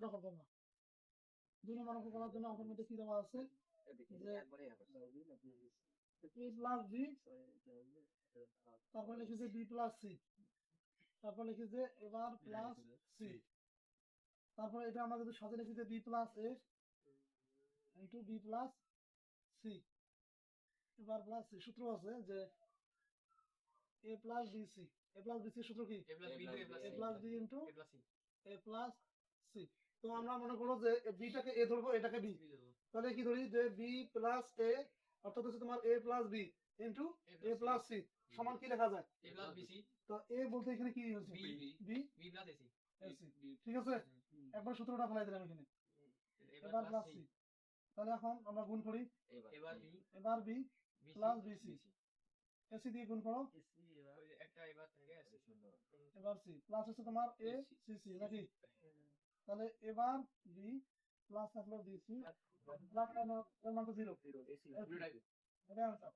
দখল করবো। 2 নম্বর অঙ্ক করার জন্য আমাদের মধ্যে কি দেওয়া আছে যে a প্লাস b, তারপর লিখেছে b প্লাস c, তারপর লিখেছে এবার প্লাস c, তারপর এটা আমরা যদি সাথে লিখি যে b plus a into b plus c, এবার প্লাস c। সূত্র আছে যে a plus bc, a plus bc সূত্র কি a plus b into a plus c। তো আমরা মনে করো যে বিটাকে a ধরবো, এটাকে b, তাহলে কি ধরি যে b প্লাস a অর্থাৎ হচ্ছে তোমার a plus b into a plus c সমান কি লেখা যায় a প্লাস bc। তো a বলতে এখানে কি হচ্ছে b প্লাস ac। ঠিক আছে, একবার সূত্রটা ফেলাই দিলাম এখানে, এবার প্লাস c। তাহলে এখন আমরা গুণ করি, এবার b প্লাস bc, ac দিয়ে গুণ করো, একটা এবার থেকে ac এবার c প্লাস হচ্ছে তোমার a cc নাকি। তাহলে এবার b প্লাস থাকলো bc প্লাস এর মান তো 0, এটা आंसर।